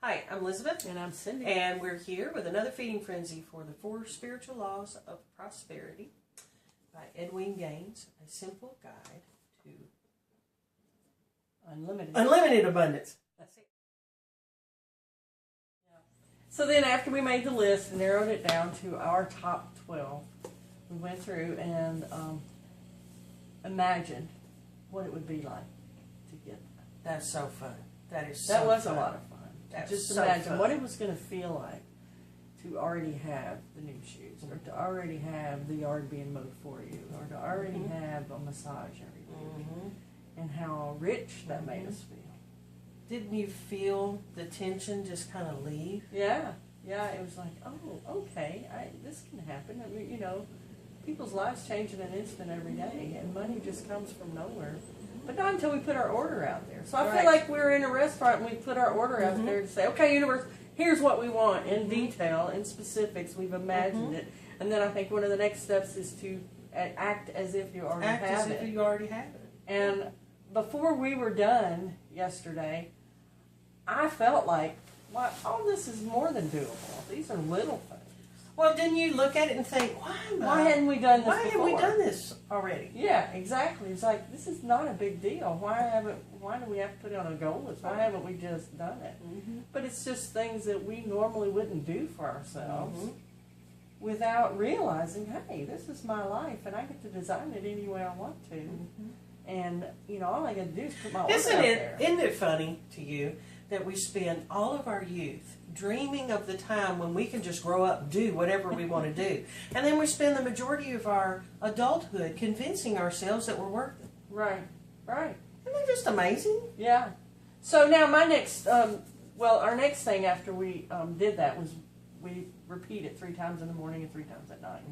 Hi, I'm Elizabeth. And I'm Cindy. And we're here with another Feeding Frenzy for the 4 Spiritual Laws of Prosperity by Edwene Gaines, a simple guide to unlimited abundance. That's it. Yeah. So then after we made the list and narrowed it down to our top 12, we went through and imagined what it would be like to get that. That's so fun. That was a lot of fun. Just so imagine fun. what it was going to feel like to already have the new shoes, or to already have the yard being mowed for you, or to already have a massage every week, and how rich that made us feel. Didn't you feel the tension just kind of leave? Yeah, it was like, oh, okay, this can happen. I mean, people's lives change in an instant every day, and money just comes from nowhere. But not until we put our order out there. So I feel like we're in a restaurant and we put our order out there to say, okay, universe, here's what we want in detail, in specifics. We've imagined it. And then I think one of the next steps is to act as if you already have it. Act as if you already have it. And before we were done yesterday, I felt like, well, all this is more than doable. These are little things. Well, didn't you look at it and think, why hadn't we done this Why before? haven't we done this already? Yeah, exactly. It's like, this is not a big deal. Why do we have to put it on a goal list? Why haven't we just done it? But it's just things that we normally wouldn't do for ourselves without realizing, hey, this is my life and I get to design it any way I want to. And, all I got to do is put my order out there. Isn't it funny to you that we spend all of our youth dreaming of the time when we can just grow up and do whatever we want to do. And then we spend the majority of our adulthood convincing ourselves that we're worth it. Right. Isn't that just amazing? Yeah. So now my next, our next thing after we did that was we repeat it 3 times in the morning and 3 times at night.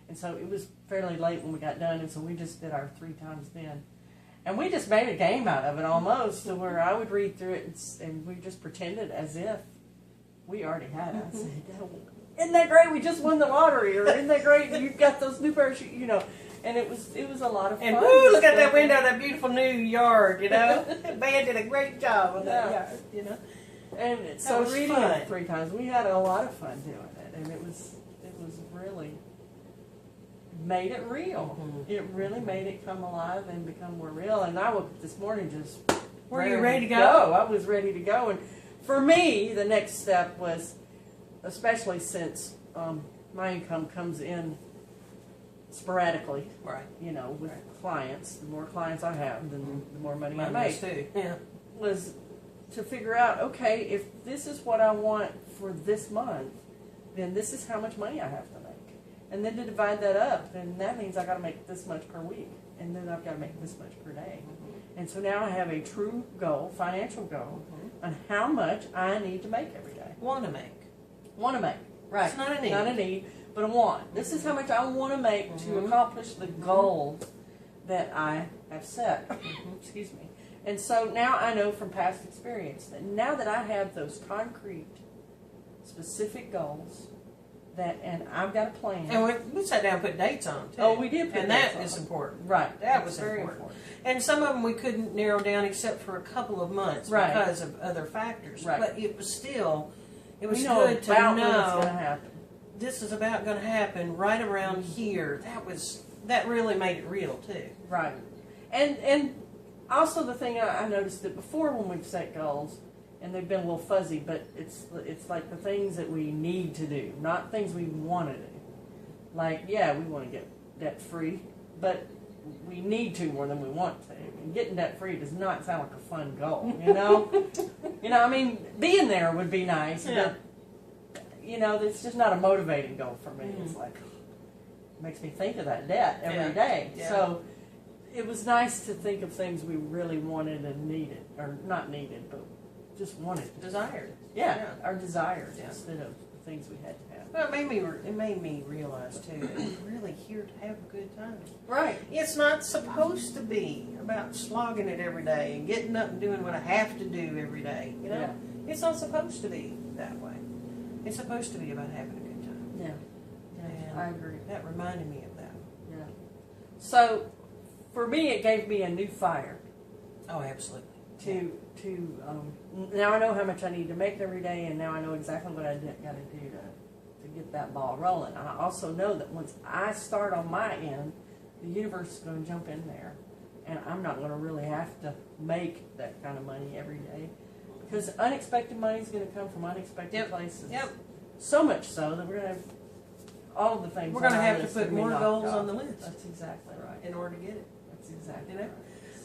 And so it was fairly late when we got done, and so we just did our 3 times then. And we just made a game out of it almost, to where I would read through it and we just pretended as if we already had it. I said, isn't that great? We just won the lottery, or isn't that great? You got those new pair of shoes, And it was a lot of fun. And woo, look at that window, that beautiful new yard, The band did a great job on that yard, And so reading it 3 times, we had a lot of fun doing it, and it was really made it real. It really made it come alive and become more real. And I woke up this morning just Were you ready to go? I was ready to go. And for me, the next step was, especially since my income comes in sporadically, with clients. The more clients I have, then the more money I make. Too. Was to figure out, okay, if this is what I want for this month, then this is how much money I have to make. And then to divide that up, then that means I got to make this much per week, and then I've got to make this much per day. And so now I have a true goal, financial goal, on how much I need to make every day. Want to make. Right. It's not a need. Not a need, but a want. This is how much I want to make to accomplish the goal that I have set. Excuse me. And so now I know from past experience that now that I have those concrete, specific goals, and I've got a plan. And we sat down and put dates on, too. Oh, we did put dates on. And that is important. Right. That was very important. And some of them we couldn't narrow down except for a couple of months because of other factors. Right. But it was still, it was good to know going to happen. This is about going to happen right around here. That really made it real, too. Right. And also the thing I noticed that before when we've set goals, and they've been a little fuzzy, but it's like the things that we need to do, not things we want to do. Like, we want to get debt free, but we need to more than we want to. And getting debt free does not sound like a fun goal, I mean, being there would be nice, but it's just not a motivating goal for me. It's like, it makes me think of that debt every day. Yeah. So it was nice to think of things we really wanted and needed, or not needed, but just wanted. Desired. Our desires instead of the things we had to have. Well, it made me realize, too, that we're really here to have a good time. Right. It's not supposed to be about slogging it every day and getting up and doing what I have to do every day, It's not supposed to be that way. It's supposed to be about having a good time. And I agree. That reminded me of that. So, for me, it gave me a new fire. Oh, absolutely. Now I know how much I need to make every day, and now I know exactly what I got to do to get that ball rolling. I also know that once I start on my end, the universe is going to jump in there, and I'm not going to really have to make that kind of money every day, because unexpected money is going to come from unexpected places. Yep. So much so that we're going to have all of the things. We're going to on our have to list put that we more knocked goals off. on the list That's exactly right. in order to get it. That's exactly You know?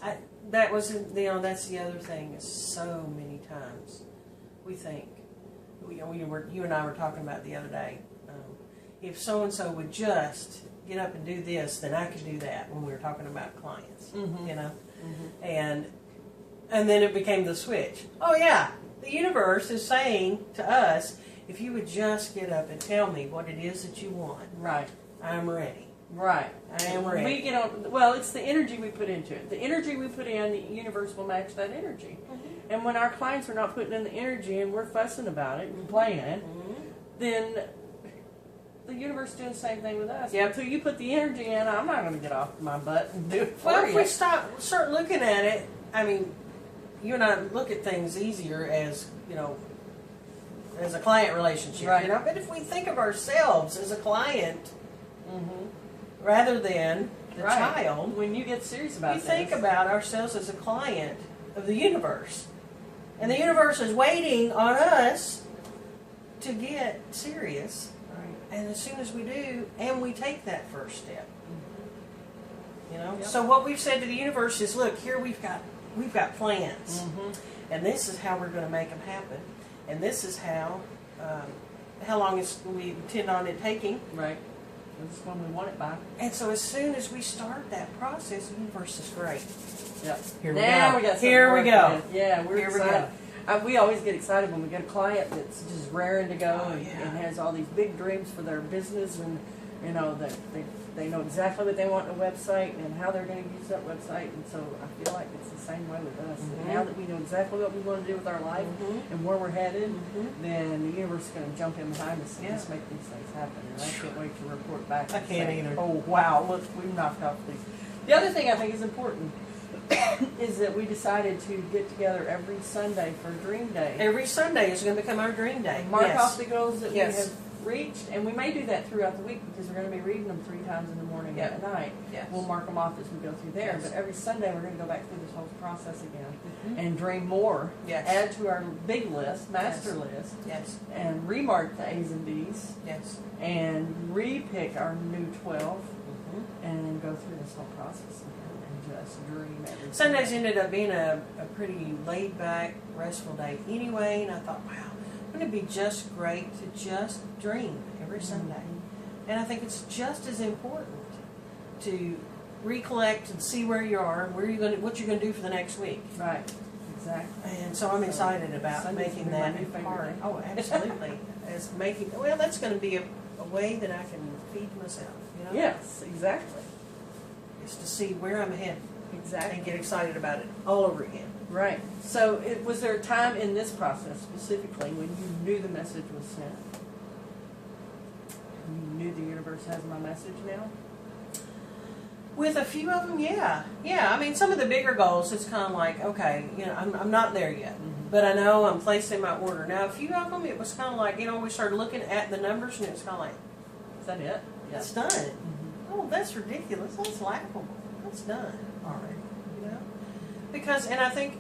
right. That was, that's the other thing. Is so many times we think, you and I were talking about the other day. If so and so would just get up and do this, then I could do that. When we were talking about clients, Mm-hmm. you know, Mm-hmm. and then it became the switch. Oh yeah, the universe is saying to us, if you would just get up and tell me what it is that you want, Right. I'm ready. Right. I am ready. We get on. Well, it's the energy we put into it. The energy we put in, the universe will match that energy. Mm-hmm. And when our clients are not putting in the energy and we're fussing about it and complaining, Mm-hmm. then the universe is doing the same thing with us. Yep. Until you put the energy in, I'm not going to get off my butt and do it for Well, if you. we start looking at it, I mean, you and I look at things easier as, as a client relationship, Right. But if we think of ourselves as a client Mm-hmm. rather than the Right. child, When you get serious about we this, think about ourselves as a client of the universe. And the universe is waiting on us to get serious. Right. And as soon as we do, and we take that first step, Yep. So what we've said to the universe is, look, here we've got plans, Mm-hmm. and this is how we're going to make them happen, and this is how long we intend on it taking. Right. This is when we want it by. And so as soon as we start that process, the universe is great. Yep. Here we now go. we got something Here we working go. with. Yeah, we're Here we excited. We always get excited when we get a client that's just raring to go Oh, and, yeah. and has all these big dreams for their business, and that they know exactly what they want in a website and how they're going to use that website. And so I feel like it's the same way with us. Mhm. Now that we know exactly what we want to do with our life Mhm. and where we're headed, Mhm. then the universe is going to jump in behind us and Yeah. just make these things happen. And I can't wait to report back. I and can't say, either. Oh wow, look, we've knocked off these. The other thing I think is important is that we decided to get together every Sunday for Dream Day. Every Sunday is going to become our dream day. Mark Yes. off the goals that Yes. we have reached, and we may do that throughout the week because we're going to be reading them 3 times in the morning Yep. and at night. Yes. We'll mark them off as we go through there, Yes. but every Sunday we're going to go back through this whole process again Mhm. and dream more. Yes. Add to our big list, master Yes. list, Yes. and remark the A's and B's, Yes. and re-pick our new 12, Mhm. and then go through this whole process again and just dream every Sundays Sunday. ended up being a pretty laid back, restful day anyway, and I thought, wow, wouldn't it be just great to just dream every Sunday? And I think it's just as important to recollect and see where you are and what you're going to do for the next week. Right, exactly. And so I'm excited about Sundays making will be my that new favorite part. day. Oh, absolutely. That's going to be a way that I can feed myself. Yes, exactly. Is to see where I'm headed Exactly. and get excited about it all over again. Right. So, was there a time in this process specifically when you knew the message was sent? You knew the universe has my message now? With a few of them, yeah. I mean, some of the bigger goals, it's kind of like, okay, I'm not there yet, but I know I'm placing my order. Now, a few of them, it was kind of like, we started looking at the numbers, and it was kind of like, Is that it? that's done. Oh, that's ridiculous. That's laughable. That's done already, Because, and I think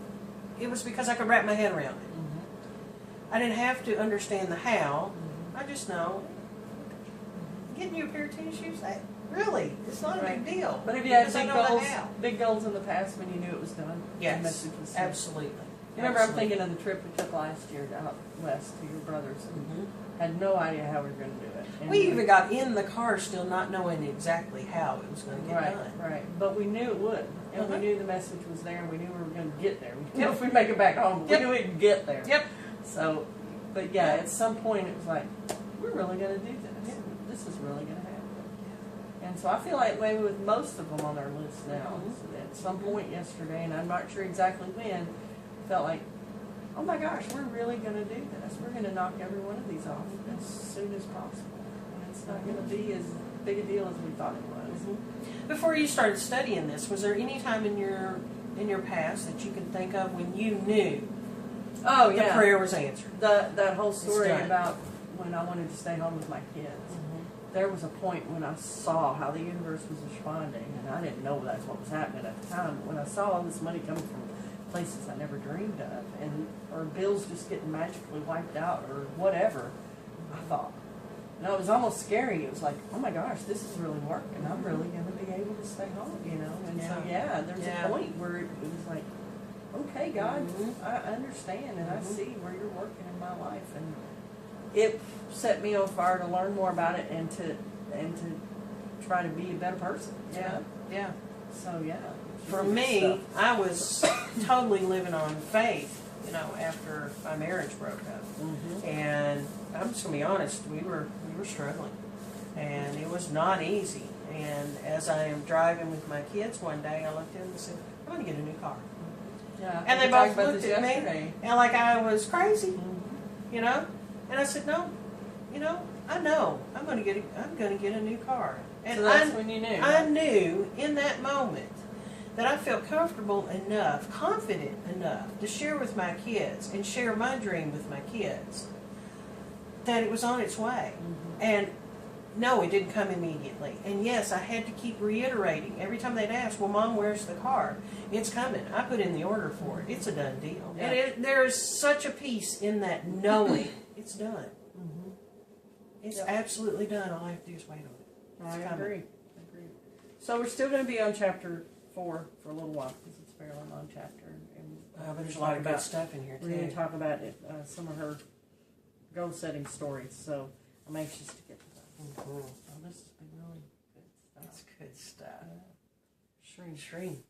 it was because I could wrap my head around it. I didn't have to understand the how. I just know getting you a pair of tennis shoes, really, it's not a big deal. But have you had because I big know the goals, how. big goals in the past when you knew it was done? Yes, The message was sent? absolutely. You remember, I'm Absolutely. thinking of the trip we took last year out west to your brother's, and Mhm. had no idea how we were going to do it. And We even got in the car still not knowing exactly how it was going to get Right, done. right. But we knew it would. And we Uh-huh. knew the message was there, and we knew we were going to get there. We didn't know if we'd make it back home, but Yep. we knew we'd get there. Yep. So, but yeah, Yep. at some point it was like, we're really going to do this. Yep. This is really going to happen. And so I feel like maybe with most of them on our list now, Mhm. so at some point yesterday, and I'm not sure exactly when, felt like, oh my gosh, we're really going to do this. We're going to knock every one of these off as soon as possible. And it's not going to be as big a deal as we thought it was. Before you started studying this, was there any time in your in your past that you can think of when you knew Oh the yeah, prayer was answered? that whole story done. about when I wanted to stay home with my kids. There was a point when I saw how the universe was responding, and I didn't know that's what was happening at the time. But when I saw all this money coming from places I never dreamed of, and or bills just getting magically wiped out, or whatever, I thought, and it was almost scary. It was like, oh my gosh, this is really working. I'm really going to be able to stay home, you know. And so there's a point where it was like, okay, God, I understand, and I see where you're working in my life, and it set me on fire to learn more about it and to try to be a better person. Yeah. So For me, I was totally living on faith, you know, after my marriage broke up. And I'm just gonna be honest, we were struggling, and it was not easy. And as I am driving with my kids one day, I looked in and said, "I'm gonna get a new car." Yeah. And they both looked at me, and like I was crazy, you know. And I said, "No, you know I'm gonna get a new car." And so that's when you knew. I knew in that moment that I felt comfortable enough, confident enough to share with my kids and share my dream with my kids, that it was on its way. And no, it didn't come immediately. And yes, I had to keep reiterating every time they'd ask, "Well, Mom, where's the car?" It's coming. I put in the order for it. It's a done deal. Yeah. And there is such a peace in that knowing it's done. It's absolutely done. All I have to do is wait on it. I agree. So we're still going to be on chapter 4 for a little while because it's a fairly long chapter. And But there's a lot of good stuff in here we're going to too. talk about some of her goal-setting stories. So I'm anxious to get to that. Mhm. So this has been really good stuff. That's good stuff. Shreen. Shreen.